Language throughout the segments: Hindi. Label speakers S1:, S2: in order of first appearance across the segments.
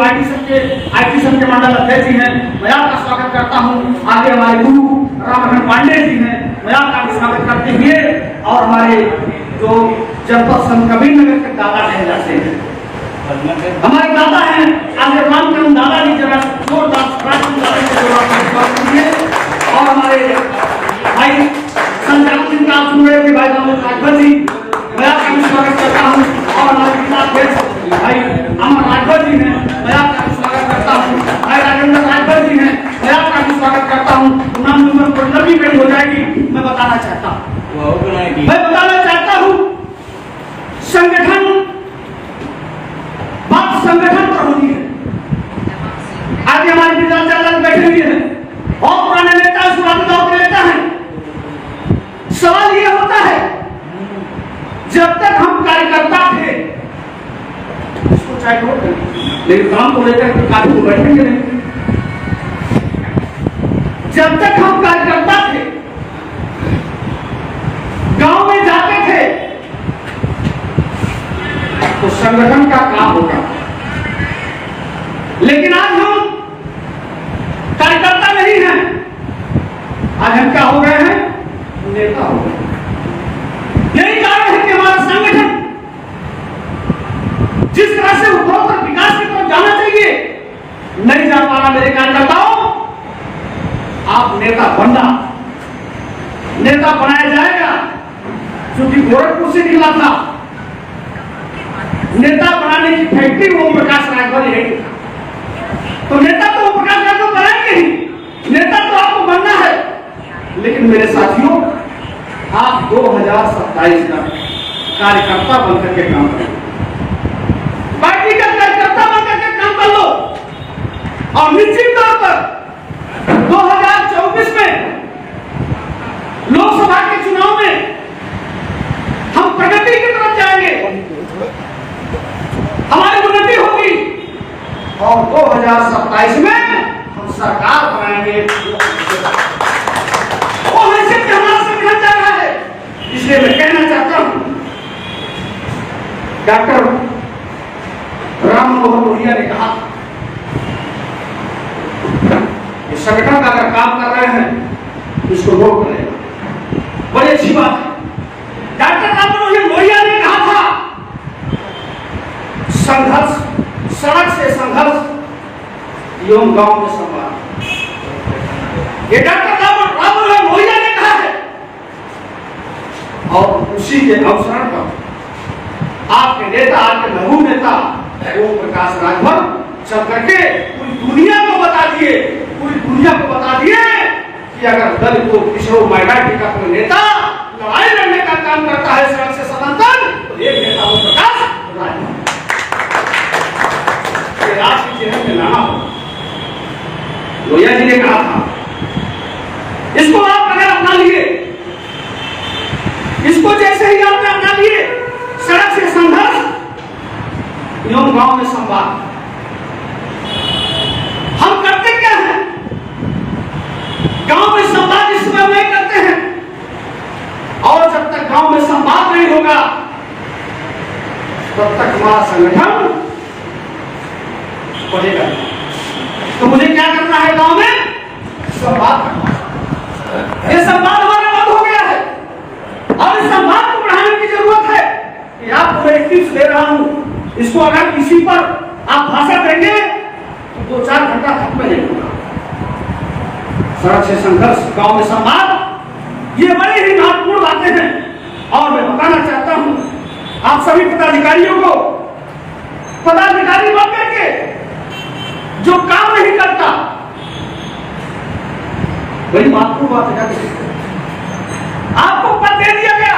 S1: आईटी संघ के मंडल अध्यक्ष जी हैं, मैं आपका स्वागत करता हूं। आगे हमारे गुरु राममोहन पांडे जी हैं, मैं आपका भी स्वागत करते हुए, और हमारे जो जनपद संघ कबीर नगर के दादा कहे जाते हैं, हमारे दादा हैं आगे रामचंद्र दादा जी, जरा जोरदार और हमारे भाई संचालक जी का सुन रहे थे भाई राघव जी, मैं आपका भी स्वागत करता हूँ। और हमारे जिला भाई अमर राघव जी हैं, मैं आपका भी स्वागत करता हूँ। भाई राजेंद्र राघव जी हैं, मैं आपका भी स्वागत करता हूँ। नाम नंबर लंबी पेड़ हो जाएगी, मैं बताना चाहता हूँ संगठन बात संगठन पर होती है। आगे हमारे विधानसभा बैठे हुए हैं और पुराने नेता के नेता हैं। सवाल यह होता है, जब तक हम कार्यकर्ता थे, इसको चाहे नोट करें, लेकिन काम को लेकर के कार्य को बैठेंगे नहीं। जब तक हम कार्यकर्ता थे, गांव में जाते थे, तो संगठन का काम होता था। लेकिन आज हम कार्यकर्ता नहीं हैं, आज हम क्या हो गए हैं, नेता हो गए। यही कारण है कि हमारा संगठन जिस तरह से उत्तरोत्तर विकास की तरफ जाना चाहिए नहीं जा पा रहा। मेरे कार्यकर्ताओं, आप नेता बनाया जाएगा, क्योंकि गोरखपुर से निकला था। नेता बनाने की फैक्ट्री ओम प्रकाश राघव ने की था, तो नेता तो ओम प्रकाश राघव बनाएंगे ही, नेता तो आपको बनना है। लेकिन मेरे साथियों, आप 2027 तक कार्यकर्ता बनकर के काम करो, पार्टी का कार्यकर्ता बनकर के काम कर लो, और निश्चित तौर पर 2024 में लोकसभा के चुनाव में हम प्रगति की तरफ जाएंगे, हमारी उन्नति होगी, और 2027 में हम सरकार बनाएंगे। वो हैसियत से हमारा संगठन जा रहा है। इसलिए मैं कहना चाहता हूं, डॉक्टर राममोहन लोहिया ने कहा कि संगठन का अगर काम कर रहे हैं, इसको रोक करेगा, बड़ी अच्छी बात है। डॉक्टर राममोहन लोहिया ने कहा था, संघर्ष, सड़क से संघर्ष एवं गांव में संवाद, ये डॉक्टर राममोहन लोहिया ने कहा है। और उसी के अवसर पर आपके नेता, आपके महबूब नेता ओम प्रकाश राघव चल करके पूरी दुनिया को बता दिए कि अगर दलित को, पिछड़ों, माइनॉरिटी का कोई नेता लड़ाई लड़ने का काम करता है सड़क से सनातन, तो एक नेता ओम प्रकाश राघव। ये राष्ट्र के चेहरे में लाना हो, लोहिया जी ने कहा था, इसको आप अगर अपना लिए, इसको जैसे ही आपने अपना लिए, सड़क से संघर्ष एवं गांव में संवाद। हम करते क्या हैं, गांव में संवाद इस समय नहीं करते हैं, और जब तक गांव में संवाद नहीं होगा, तब तक हमारा संगठन बढ़ेगा। तो मुझे क्या करना है, गांव में संवाद करना। ये संवाद हमारा बंद हो गया है, और इस संवाद को बढ़ाने की जरूरत है। कि आपको मैं टिप्स दे रहा हूं, इसको अगर किसी पर आप भाषण देंगे तो 2-4 घंटा खत्म नहीं होगा। सड़क से संघर्ष, गांव में संवाद, ये बड़ी ही महत्वपूर्ण बातें हैं। और मैं बताना चाहता हूं आप सभी पदाधिकारियों को, पदाधिकारी बन करके जो काम नहीं करता, बड़ी महत्वपूर्ण बात है। आपको पद दे दिया गया,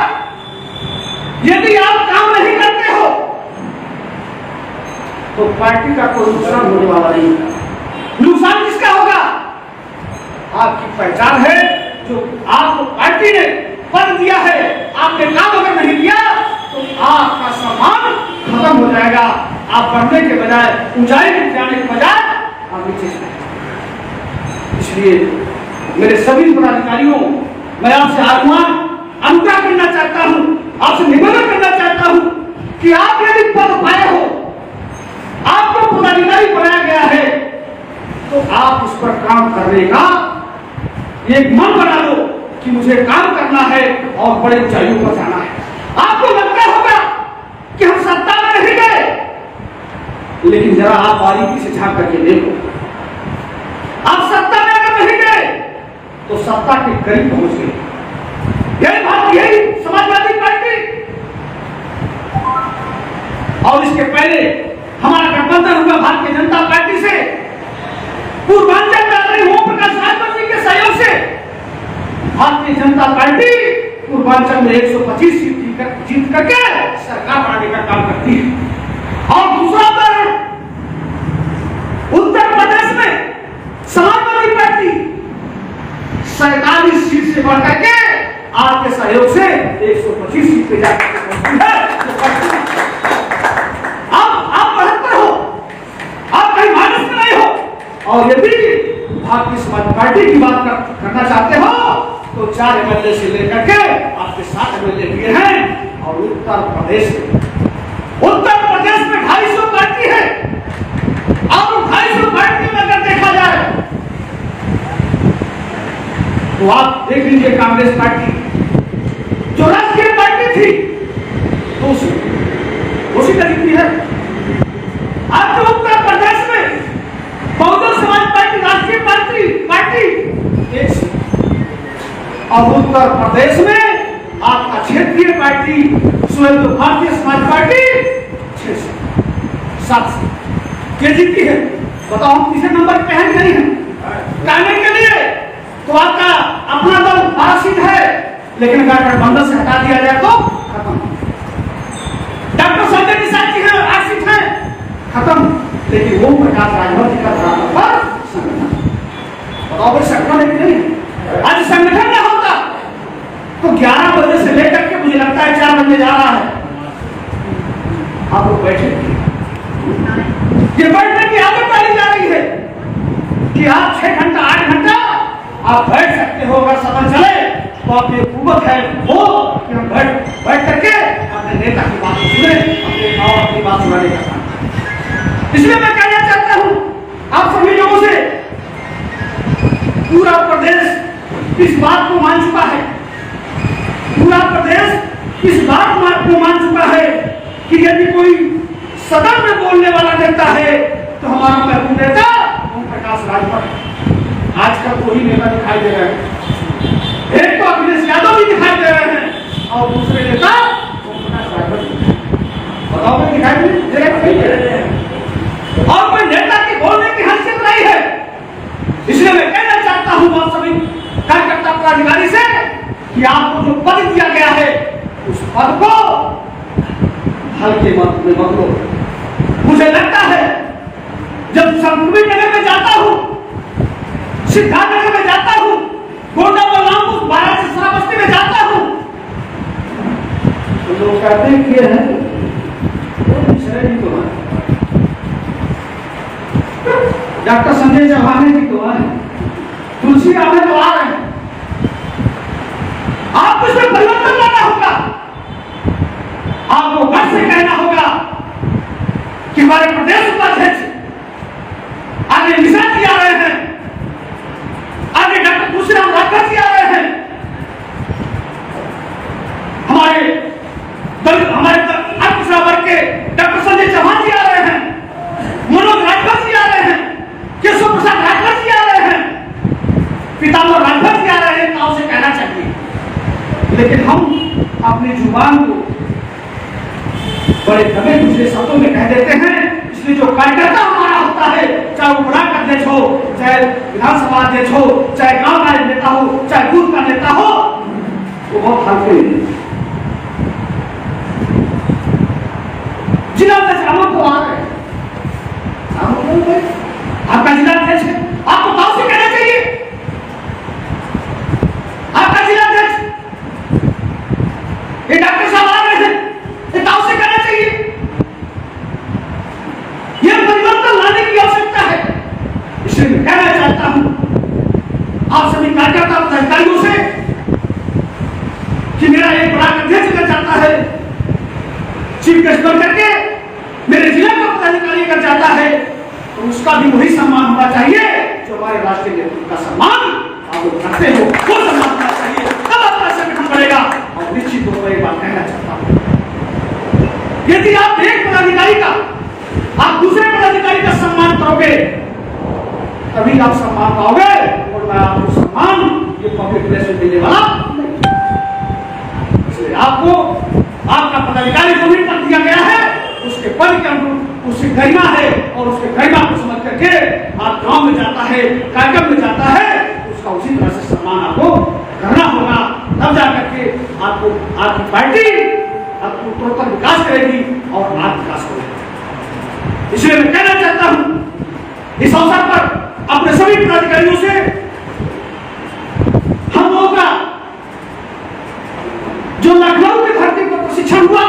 S1: यदि आप काम नहीं करते हो तो पार्टी का कोई नुकसान होने वाला नहीं है। नुकसान किसका होगा, आपकी पहचान है, जो आपको पार्टी ने पद दिया है, आपने काम अगर नहीं किया तो आपका सम्मान खत्म हो जाएगा। आप बढ़ने के बजाय, ऊंचाई में जाने के बजाय आप नीचे जाएंगे। इसलिए मेरे सभी पदाधिकारियों, मैं आपसे आह्वान, अनुग्रह करना चाहता हूं, आपसे निवेदन करना चाहता हूं कि आप यदि पद पाए हो, आपको पदाधिकारी बनाया उस पर काम करने का एक मन बना लो कि मुझे काम करना है और बड़े ऊंचाइयों पर जाना है। आपको लगता होगा कि हम सत्ता में नहीं गए, लेकिन जरा आप बारीकी से झांक करके देखो, आप सत्ता में अगर नहीं गए तो सत्ता के करीब पहुंच गए। यही समाजवादी पार्टी और इसके पहले हमारा गठबंधन हुआ भारतीय जनता पार्टी से, पूर्वांचल में आदरणीय ओम प्रकाश राजभर जी के सहयोग से भारतीय जनता पार्टी पूर्वांचल में 125 सीट जीत करके सरकार बनाने का काम करती है। और दूसरा उदाहरण, उत्तर प्रदेश में समाजवादी पार्टी 47 सीट से बढ़ करके आपके सहयोग से 125 सीट पे जाकर पहुंची है। आप 72 हो, आप कहीं माइनस में नहीं हो। और यदि भारतीय समाज पार्टी की बात करना चाहते हो तो 4 एमएलए से लेकर के आपके 7 एमएलए दिए हैं। और उत्तर प्रदेश में 250 पार्टी है। और 250 पार्टी में अगर देखा जाए तो आप देख लीजिए, कांग्रेस पार्टी जो राष्ट्रीय पार्टी थी तो उसी तरीके की है। आज जो उत्तर प्रदेश में बहुजन समाज पार्टी राष्ट्रीय पार्टी एक, और उत्तर प्रदेश में आपका क्षेत्रीय पार्टी स्वयं तो भारतीय समाज पार्टी 6-7 के जीती है। बताओ हम तीसरे नंबर पे हैं नहीं है? कहने के लिए तो आपका अपना दल 12 सीट है, लेकिन अगर गठबंधन से हटा दिया जाए तो खत्म। डॉक्टर संजय निषाद जी हैं 8 सीट है, खत्म। लेकिन वो प्रकाश राजभर जी का बराबर संगठन, बताओ भाई संगठन है कि नहीं? आज संगठन ना होता तो 11 बजे से लेकर के मुझे लगता है 4 बजे जा रहा है, आप लोग बैठे। ये बैठने की आदत डाली जा रही है कि आप 6 घंटा 8 घंटा आप बैठ सकते हो। अगर समय चले तो आपकी हुकूमत है वो कि हम बैठ करके अपने नेता की बात सुने, अपने गाँव अपनी बात सुनाने का काम। इसलिए मैं कहना चाहता हूं आप सभी लोगों से, पूरा प्रदेश इस बात को मान चुका है, पूरा प्रदेश इस बात को मान चुका है कि यदि कोई सदन में बोलने वाला नेता है तो हमारा महबूब नेता ओम प्रकाश राजभर। आजकल कोई नेता दिखाई दे रहे हैं, एक तो अखिलेश यादव भी दिखाई दे रहे हैं और दूसरे नेता ओम प्रकाश राजभर। बताओ मैं दिखाई दे रहे हैं और कोई नेता की बोलने की हैसियत नहीं है। इसलिए मैं कहना चाहता हूं आप सभी कार्यकर्ता पदाधिकारी से कि आपको जो पद दिया गया है उस पद को हल्के मत लो। मुझे लगता है जब संतुलित नगर में जाता हूं, सिद्धार्थ नगर में जाता हूं, गोंडा बलरामपुर वाराणसी श्रावस्ती में जाता हूं तो लोग कहते हैं कि है तो डॉक्टर संजय चौहान जी तो है, तुलसी राम तो आ रहे हैं। आपको इसमें परिवर्तन लाना होगा, आपको घर से कहना होगा कि हमारे प्रदेश उपाध्यक्ष आगे निशान जी आ रहे हैं, आगे डॉक्टर तुलसीराम राजभर जी आ रहे हैं, हमारे पिछड़ा वर्ग के डॉक्टर संजय चौहान जी आ रहे हैं, मनोज राजभर जी आ रहे हैं, केशव प्रसाद राजभर जी आ रहे हैं, पीताम्बर राजभर जी आ रहे हैं। तो उसे कहना चाहिए, लेकिन हम अपनी जुबान को बड़े दबे दूसरे शब्दों में कह देते हैं। इसलिए जो कार्यकर्ता हमारा होता है, चाहे वो ब्लॉक अध्यक्ष हो, चाहे विधानसभा अध्यक्ष हो, चाहे गांव का नेता हो, चाहे बूथ का नेता हो, वो बहुत हल्के जिला अध्यक्ष हम तो आ रहे हैं, आपका जिला अध्यक्ष है, आपको गांव से कहना चाहिए। आपका जिला अध्यक्ष ये डॉक्टर साहब आ रहे हैं, ये गांव से कहना चाहिए। ये परिवर्तन लाने की आवश्यकता है। इसलिए मैं कहना चाहता हूं आप सभी कार्यकर्ता पदाधिकारियों से कि मेरा एक बड़ा अध्यक्ष अगर चाहता है चीफ गेस्ट बन करके मेरे जिला का पदाधिकारी अगर चाहता है तो उसका भी वही सम्मान होना चाहिए जो हमारे राष्ट्रीय नेतृत्व का सम्मान आप लोग करते हो, वो सम्मान करना चाहिए, तब अपना संगठन बढ़ेगा। और निश्चित तौर पर एक बात कहना चाहता हूं, यदि आप एक पदाधिकारी का आप दूसरे पदाधिकारी का सम्मान करोगे तभी आप सम्मान पाओगे, और मैं आपको सम्मान ये पब्लिक प्लेस में देने वाला नहीं। इसलिए आपको आपका पदाधिकारी जो भी पद दिया गया है उसके पद के अनुरूप उसकी गरिमा है, और उसके गरिमा को समझ करके आप गांव में जाता है, कार्यक्रम में जाता है, उसका उसी तरह से सम्मान आपको करना होगा। तब जाकर के आपको आपकी पार्टी आपको उत्तरोत्तर विकास करेगी और आप विकास करेगी। इसलिए मैं कहना चाहता हूं इस अवसर पर अपने सभी पदाधिकारियों से, हम लोगों का जो लखनऊ के धरती पर प्रशिक्षण हुआ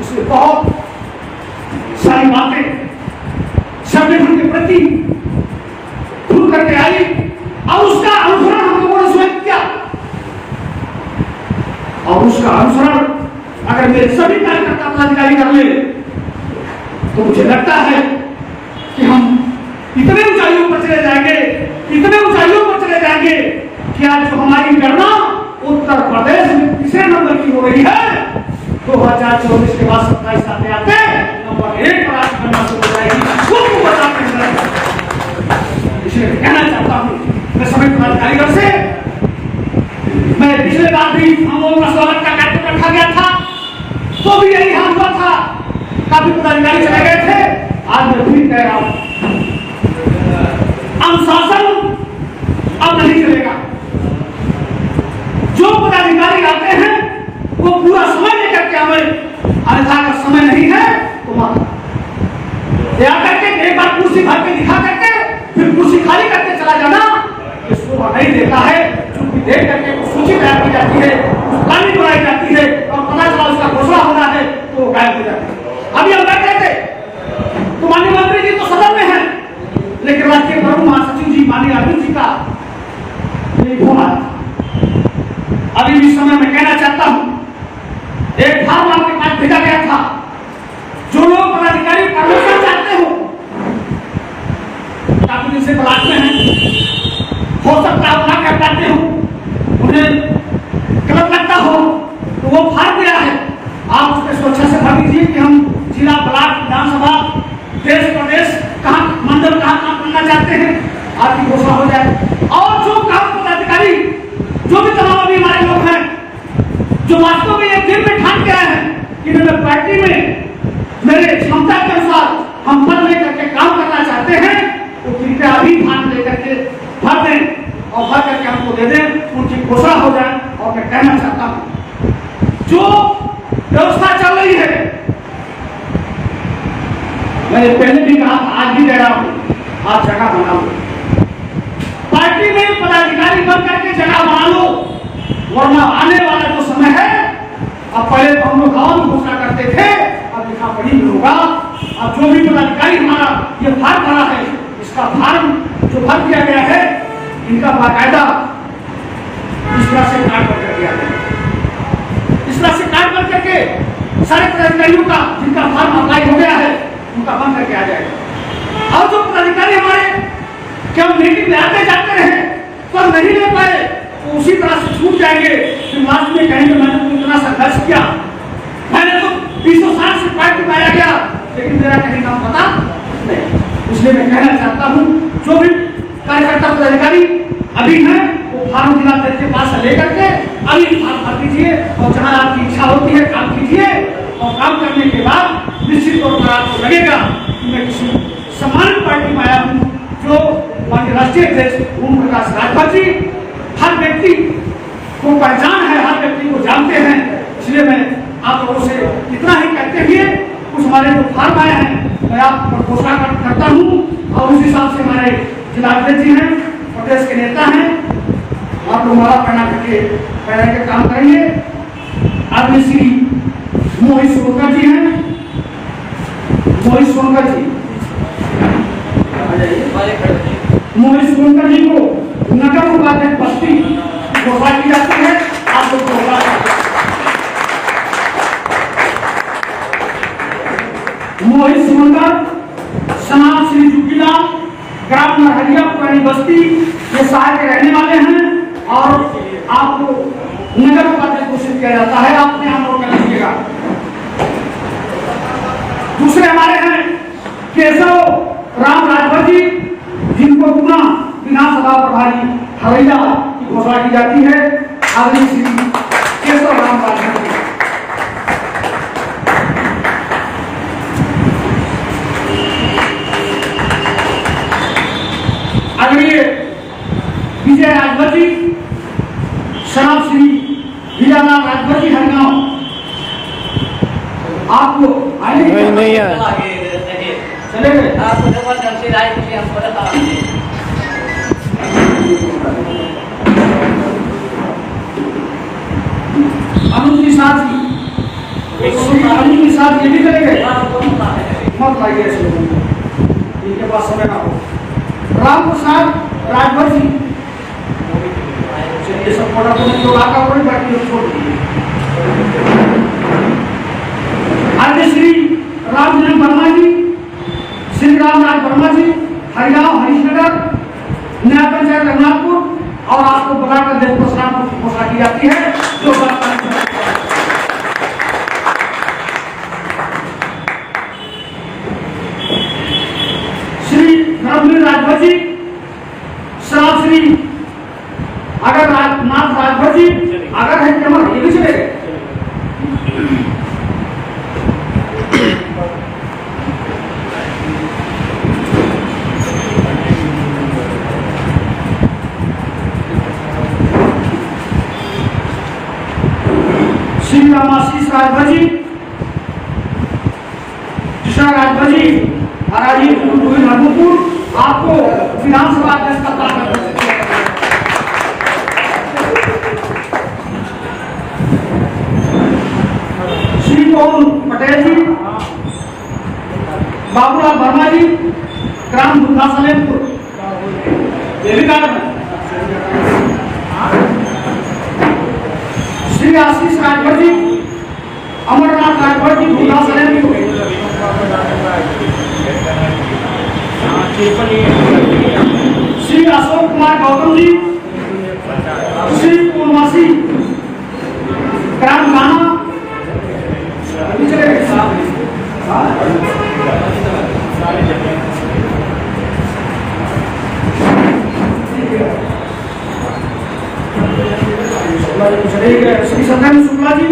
S1: उसमें बहुत सारी बातें संगठन के प्रति खुल करके आई, और उसका अनुसरण हम लोगों ने स्वयं किया। और उसका अनुसरण अगर मेरे सभी कार्यकर्ता पदाधिकारी कर ले तो मुझे लगता है कि हम इतने ऊंचाइयों पर चले जाएंगे, इतने ऊंचाइयों पर चले जाएंगे कि आज जो हमारी गणना उत्तर प्रदेश में तीसरे नंबर की हो रही है, 2024 के बाद 27 आते आते नंबर 1 पर आज गणना शुरू हो जाएगी। वो बताते हैं। इसलिए कहना चाहता हूं मैं सभी पदाधिकारियों से, मैं पिछले बार भी हम लोगों का स्वागत का कार्यक्रम रखा गया था तो भी यही हाल हुआ था, काफी पदाधिकारी चले गए थे। आज मैं फिर कह रहा हूं अनुशासन अब नहीं चलेगा। जो पदाधिकारी आते हैं वो पूरा समय लेकर के आवे, अन्यथा का समय नहीं है तो मत आकर के एक बार कुर्सी भर के दिखा करके फिर कुर्सी खाली करके चला जाना इसको नहीं देता है। चूंकि देख करके सूची तैयार की जाती है, प्लानिंग बनाई जाती है और पता चला उसका घोषणा होना है तो वो गायब हो जाती है। अभी हम बैठे थे तो माननीय मंत्री जी तो सदन में है, लेकिन राष्ट्रीय प्रमुख महासचिव जी माननीय अरविंद जी का फोन आया। अभी भी समय में कहना चाहता हूं, एक फॉर्म आपके पास भेजा गया था। जो लोग पदाधिकारी प्रमोशन चाहते हो, काफी दिन से तलाश में हैं, हो सकता है ना कर पाते हो, उन्हें गलत लगता हो तो वो फॉर्म दिया है, आप उसके सुरक्षा से भर दीजिए कि हम जिला, ब्लॉक, विधानसभा, देश प्रदेश कहाँ मंडल कहाँ काम करना चाहते हैं, आपकी घोषणा हो जाए। और जो काम पदाधिकारी जो भी तमाम अभी हमारे लोग हैं जो वास्तव में एक दिन में ठान के आए हैं कि मैं पार्टी में मेरे क्षमता के अनुसार हम पद लेकर के काम करना चाहते हैं, तो कृपया अभी ठान लेकर के भर दें और भर करके हमको दे दें, उनकी घोषणा हो जाए। और मैं कहना चाहता हूं जो व्यवस्था चल रही है, मैंने पहले भी कहा, आज भी कह रहा हूं, आज जगह बनाओ, पार्टी में पदाधिकारी बन करके जगह बना लो, वरना आने वाला जो समय है, अब पहले तो हम लोग गांव में घोषणा करते थे, अब लिखा पढ़ी में होगा। अब जो भी पदाधिकारी हमारा ये फार्म भरा है, इसका फार्म जो भर दिया गया है, इनका बाकायदा इस तरह से कार्ड बन कर दिया गया, इस तरह से कार्ड बन करके सारे पदाधिकारियों का जिनका फार्म अप्लाई हो गया है उनका बन करके आ जाएगा। और जो पदाधिकारी हमारे क्या मीटिंग में आते जाते रहे पर नहीं ले पाए तो उसी तरह से छूट जाएंगे, फिर लास्ट में कहेंगे मैंने तो इतना संघर्ष किया, मैंने तो 200 साल से पार्टी में आया गया, लेकिन मेरा कहीं नाम पता नहीं। इसलिए मैं कहना चाहता हूं जो भी कार्यकर्ता पदाधिकारी अभी हैं वो फार्म जिला के पास से लेकर के अभी फार्म भर दीजिए, और जहां आपकी इच्छा होती है काम कीजिए, और काम करने के बाद निश्चित तौर पर आपको लगेगा कि मैं किसी सम्मानित पार्टी में आया हूं। जो हमारे राष्ट्रीय अध्यक्ष ओम प्रकाश राजभर जी, हर व्यक्ति को पहचान है, हर व्यक्ति को जानते हैं। इसलिए मैं आप लोगों से इतना ही कहते हुए कुछ हमारे जो फार्म आए हैं मैं आप घोषणा करता हूँ, और उस हिसाब से हमारे जिलाध्यक्ष जी हैं, प्रदेश के नेता हैं, आप लोग माला पहना के काम करेंगे। आदमी श्री मोहित सोनकर जी हैं, मोहित सोनकर जी, मोहित सोनकर जी को नगर उपाध्यक्ष बस्ती घोषणा की जाती है। आप लोग मोहित सोनकर, समाज श्री जुकीलाल, ग्राम नरहरिया आपको नगर उपाध्यक्ष घोषित किया जाता है। आप अपने नाम नोट कर लीजिएगा। दूसरे हमारे हैं केशव राम राजभर जी, जिनको पुनः विधानसभा प्रभारी हरैया की घोषणा की जाती है। आदरणीय श्री केशव राम राजभर जी। आदरणीय विजय राजभर जी, शराब श्री विजयलाल राजभर जी हरिगांव, आपको नहीं चले गए। आपको जबरदस्ती राय की हमको अनुज निषाद ये भी चले गए। मत लाइए इनके पास समय ना हो। राम प्रसाद राजभर जी, ये सब पढ़ा तो आका पड़े, बाकी छोड़ दीजिए। आदरणीय श्री रामजन वर्मा जी, श्री रामराज वर्मा जी, हरिगांव हरीशनगर, नया पंचायत रघुनाथपुर, और आपको बुलाकर देश प्रसाद की घोषणा की जाती है। जो श्री धर्मवीर राजभर जी, शराब श्री अगर नाथ राजभर जी, अगर है कमर, ये भी चले गए। श्री रामाशीष राजभर जी, कृष्णा राजभर जी, हराजी हरमुपुर, आपको विधानसभा अध्यक्ष का पद श्री पवन पटेल जी, बाबूलाल वर्मा जी, ग्राम दुर्गा सलेमपुर, ये भी कारण है। श्री आशीष राजभर जी, अमरनाथ राजभर जी, दुर्गा सलेमपुर, श्री अशोक कुमार गौतम जी, श्री पूर्णवासी, ग्राम गाना, श्री सत्येंद्र शुक्ला जी,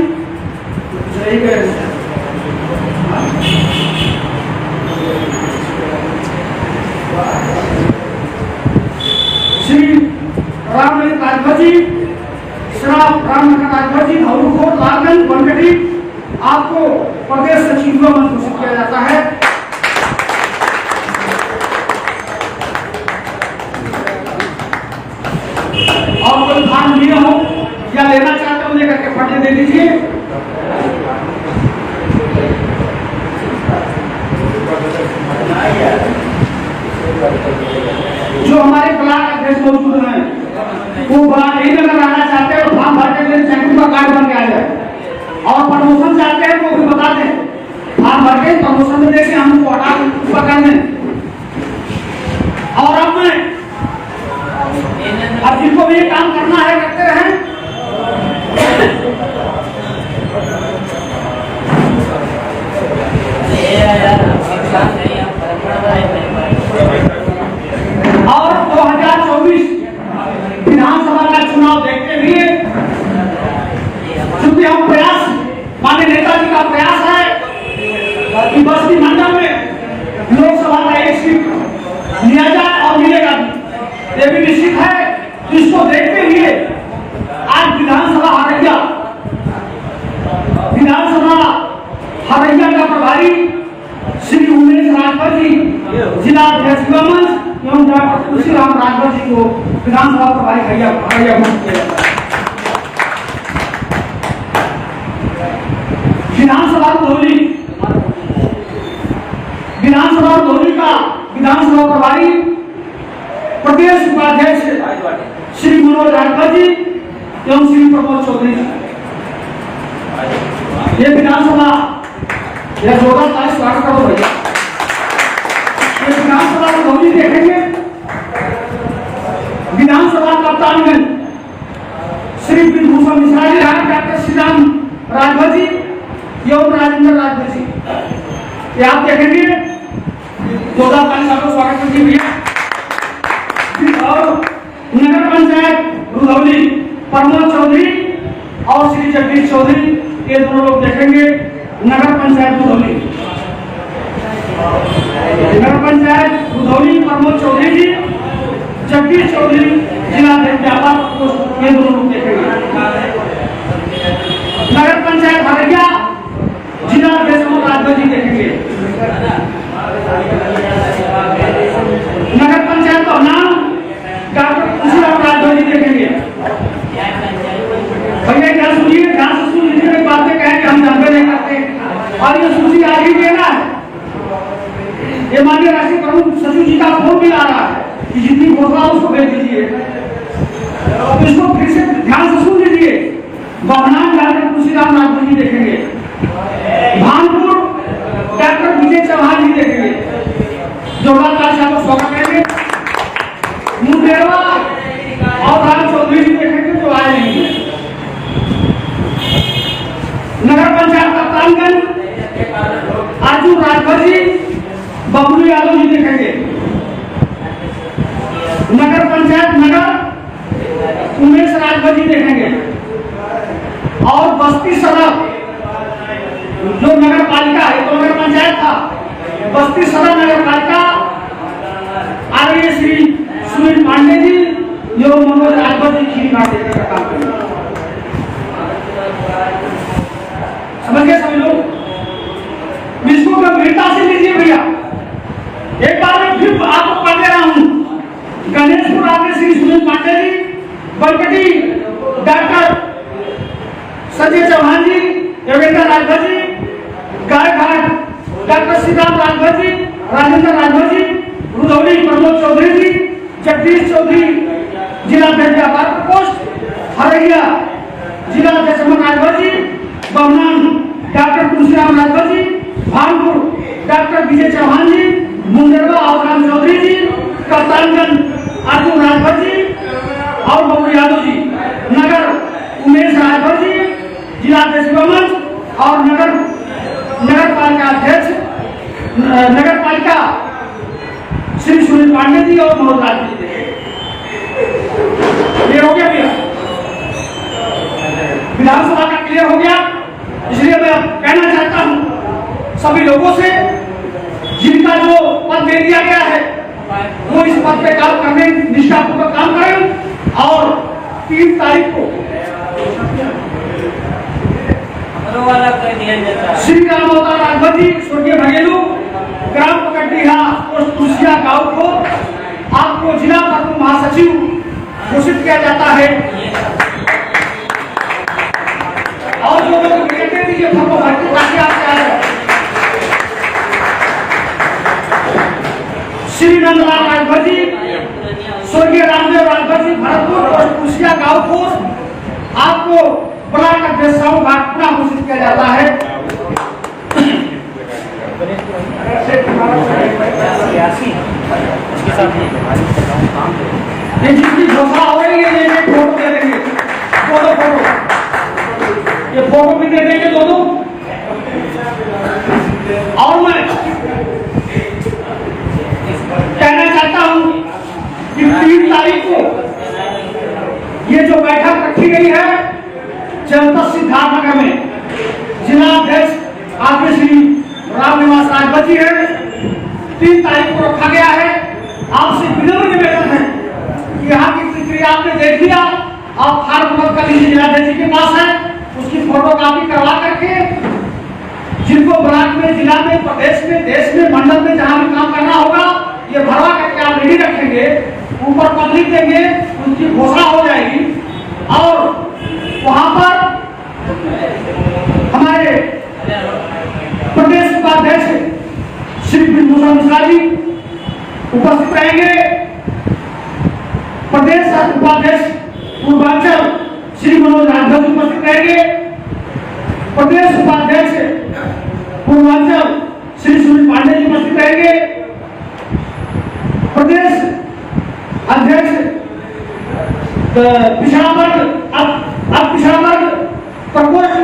S1: श्री रामनाथ राजभर जी, रामनाथ राजभर जी, धौलखोट, लालगंज, बनगटी, आपको प्रदेश सचिव घोषित किया जाता है। और कोई भाग लिया हो या लेना चाहते हो लेकर के पढ़ने दे दीजिए। जो हमारे ब्लॉक अध्यक्ष मौजूद हैं, वो ब्लॉक नहीं नगर आना चाहते हैं, फॉर्म भर के लिए चेकिंग का कार्ड बन के आ जाए, और प्रमोशन चाहते हैं वो भी बता दें, फॉर्म भर के प्रमोशन में देखें, हमको हटा पकड़ दें। और अब जिनको भी ये काम करना है करते रहें। और 2024 विधानसभा का चुनाव देखते हुए, चूंकि हम प्रयास, माननीय नेताजी का प्रयास है कि बस्ती मंडल में लोकसभा का एक सीट लिया जाए और मिलेगा भी, ये भी निश्चित है। इसको देखते हुए आज विधानसभा हरैया का प्रभारी श्री उमेश राजभर जी, जिला अध्यक्ष एवं डॉक्टर तुलसी राम राजभर जी को विधानसभा प्रभारी हरैया घोषित किया जाता है। विधानसभा धोनी का विधानसभा प्रभारी प्रदेश उपाध्यक्ष श्री मनोज राजभर जी एवं श्री प्रमोद चौधरी जी, ये विधानसभा यह 14 स्वागत करो भैया। ये विधानसभा को धोनी देखेंगे। विधानसभा कप्तानगंज सुंदर राजभर जी, ये आप देखेंगे 2005 साल स्वागत कीजिए भैया। और नगर पंचायत रुधौली प्रमोद चौधरी और श्री जगदीश चौधरी, ये दोनों लोग देखेंगे। नगर पंचायत रुधौली, नगर पंचायत रुधौली प्रमोद चौधरी जी, जगदीश चौधरी जिला व्यापार पोस्ट, ये दोनों लोग देखेंगे। नगर पंचायत हरिया जिला राजभर जी देखेंगे। नगर पंचायत बहनाम डॉक्टर तुलसीराम राजभर जी देखेंगे। भैया क्या सुनिए, ध्यान से सुन लीजिए, बातें कहें कि हम जानते नहीं करते। और ये सूची आगे देना है, ये माननीय राष्ट्रीय प्रमुख सचिव जी का फोन भी आ रहा है कि जितनी घोषणा उसको भेज दीजिए। इसको फिर से ध्यान से सुन लीजिए। बहनाम डॉक्टर तुलसीराम राजभर जी देखेंगे। भानपुर डॉक्टर विजय चौहान जी देखेंगे। जोरदार ताली से स्वागत करेंगे। मुंडेरवा और राम चौधरी जी देखेंगे जो आए नहीं है। नगर पंचायत कप्तानगंज अर्जुन राजभर जी, बबलू यादव जी देखेंगे। नगर पंचायत नगर उमेश राजभर जी देखेंगे। और बस्ती सदर जो नगर पालिका है, तो नगर पंचायत था, बस्ती सदर नगर पालिका आदरणीय श्री सुनील पांडे जी, जो मनोज राजभर जी खीरी काट देने का काम करेंगे। समझ गए सभी लोग? इसको गंभीरता से लीजिए भैया। एक बार मैं फिर आपको पढ़ दे रहा हूं। गणेशपुर आदरणीय श्री सुनील पांडे जी, बरकटी डॉक्टर संजय चौहान जी, योगेंद्र राजभर जी, गायघाट डॉक्टर श्रीराम राजभर जी, राजेंद्र राजभर जी, रुधौली प्रमोद चौधरी जी, जगदीश चौधरी जिला व्यापार पोस्ट, हरैया जिला राजभर जी, बहनाम डॉक्टर तुलसीराम राजभर जी, भानपुर डॉक्टर विजय चौहान जी, मुंडेरवा और राम चौधरी जी, कप्तानगंज अर्जुन राजभर जी और बबलू यादव जी, नगर उमेश राजभर जी, जिला मंच और नगर पालिका अध्यक्ष नगर पालिका श्री सुनील पांडे जी और मनोज राजभर जी। ये हो गया भैया, विधानसभा का क्लियर हो गया। इसलिए मैं कहना चाहता हूं सभी लोगों से, जिनका जो पद दे दिया गया है वो इस पद पे काम करने निष्ठापूर्वक काम करें। और 3 तारीख को श्री राम अवतार राजभर जी, स्वर्गीय भगेलू, ग्राम पकड़ीहा पोस्ट तुलसिया गांव को आपको जिला प्रमुख महासचिव घोषित किया जाता है। और जो लोग कहते दीजिए फोटो भरती ताकि आप क्या है। श्री नंदलाल राजभर जी, स्वर्गीय रामदेव राजभर जी, भरतपुर पोस्ट तुलसिया गांव को आपको ब्लॉक अध्यक्ष घाट पुनः घोषित किया जाता है। ये जिसकी घोषणा हो रही है, ये फोटो दे देंगे, फोटो ये फोटो भी दे देंगे दोनों। और मैं कहना चाहता हूं कि 3 तारीख को ये जो बैठक रखी गई है जनपद सिद्धार्थनगर में, जिला अध्यक्ष आदरणीय श्री रामनिवास राजभर जी है, 3 तारीख को रखा गया है। आपसे विनम्र निवेदन है कि यहाँ की प्रक्रिया आपने देख लिया, आप फार्म मत कर लीजिए, जिलाध्यक्ष जी के पास है, उसकी फोटोकॉपी करवा करके जिनको ब्लॉक में, जिला में, प्रदेश में, देश में, मंडल में जहाँ भी काम करना होगा, ये भरवा करके आप रेडी रखेंगे, ऊपर पब्लिक देंगे, उनकी घोषणा हो जाएगी। और वहां पर हमारे प्रदेश उपाध्यक्ष श्री बिंदुभूषण मिश्रा जी उपस्थित रहेंगे। प्रदेश उपाध्यक्ष पूर्वांचल श्री मनोज राजभर जी उपस्थित रहेंगे। प्रदेश उपाध्यक्ष पूर्वांचल श्री सुनील पांडे जी उपस्थित रहेंगे। प्रदेश अध्यक्ष पिछड़ा वर्ग प्रकोष्ठ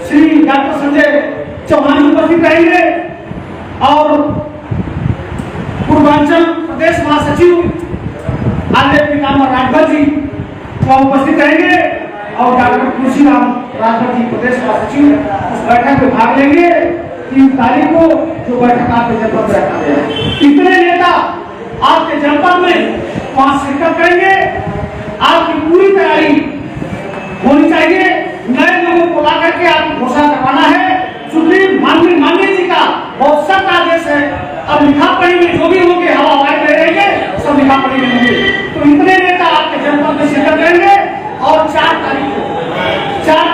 S1: श्री डॉक्टर संजय चौहान तुलसीराम राजभर जी प्रदेश का सचिव उस बैठक में भाग लेंगे 3 तारीख को, जो बैठक आपके जनपद में रखा गया है। कितने नेता आपके जनपद में वहां शिरकत करेंगे, आपकी पूरी तैयारी होनी चाहिए। नए लोगों को ला करके आपको घोषणा करवाना है। सुप्रीम माननीय जी का बहुत सख्त आदेश है, अब लिखा पढ़ी में जो भी होंगे हवा हवाई में रहेंगे, सब लिखा पढ़ी में होंगे। तो इतने नेता आपके जनपद में शिरकत करेंगे। और 4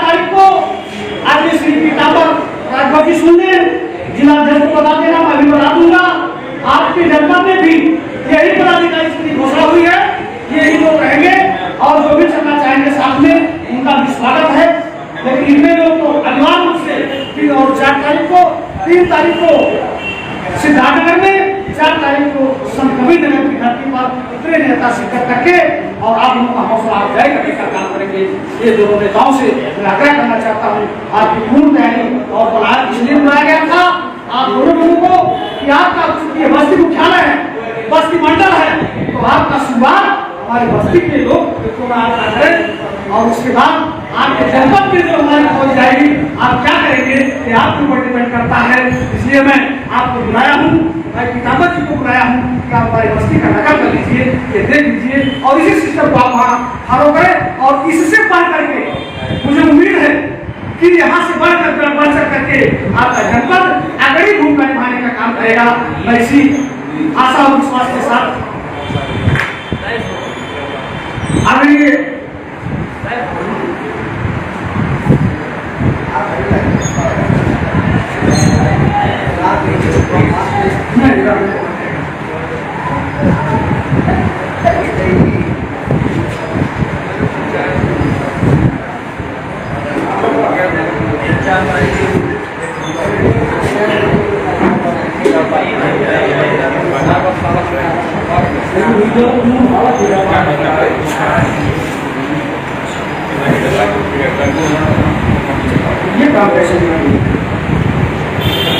S1: तारीख को आज श्री पीताम्बर राजभर जी सुन लें, जिला अध्यक्ष को बता देना, मैं भी बता दूंगा। आपके जनपद में भी यही पदाधिकारी की घोषणा हुई है, यही लोग रहेंगे और जो भी चलना चाहेंगे साथ में उनका भी स्वागत है। लेकिन इनमें लोग तो अनिवार्य रूप से 3 और 4 तारीख को, 3 तारीख को सिद्धार्थनगर में, 4 तारीख को संत कबीरनगर की धरती पर इतने नेता शिरकत करके और आप लोगों का हौसला अफजाई करने का काम करेंगे। ये दोनों नेताओं से मैं आग्रह करना चाहता हूँ, आपकी पूर्ण तैयारी और बुलाया इसलिए बुलाया गया था आप दोनों लोगों को कि आपका ये बस्ती मुख्यालय है, बस्ती मंडल है, तो आपका शुरुआत हमारी बस्ती के लोग करें और उसके बाद आपके जनपद में जो हमारी फौज जाएगी आप क्या करेंगे ये आपके ऊपर डिपेंड करता है। इसलिए मैं आपको बुलाया हूँ, मैं पीताम्बर जी को बुलाया हूँ कि आप हमारी बस्ती का नकल कर लीजिए, ये देख लीजिए और इसी सिस्टम को आप वहाँ फॉलो करें। और इससे बढ़ करके मुझे उम्मीद है कि यहाँ से बढ़ करके आपका जनपद अगली भूमिका निभाने का काम करेगा। मैं इसी आशा और विश्वास के साथ आगे ये काम कैसे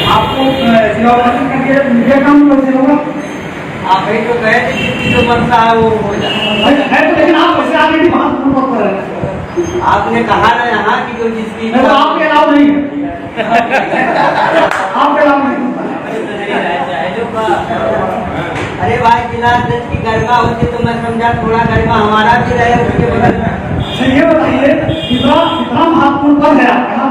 S1: आपको मीडिया काम कैसे होगा?
S2: आप ही तो कहे थे कि जो बनता है वो हो जाए
S1: है तो, लेकिन आप वैसे आगे भी बात कर रहे हैं।
S2: आपने कहा ना यहाँ की जो जिसकी
S1: तो आपके अलाव नहीं है, आपके अलाव नहीं।
S2: अरे भाई जिला अध्यक्ष की गरिमा होती तो मैं समझा थोड़ा गरिमा हमारा भी रहे उसके बगल में।
S1: ये बताइए कितना महत्वपूर्ण पद है आपका?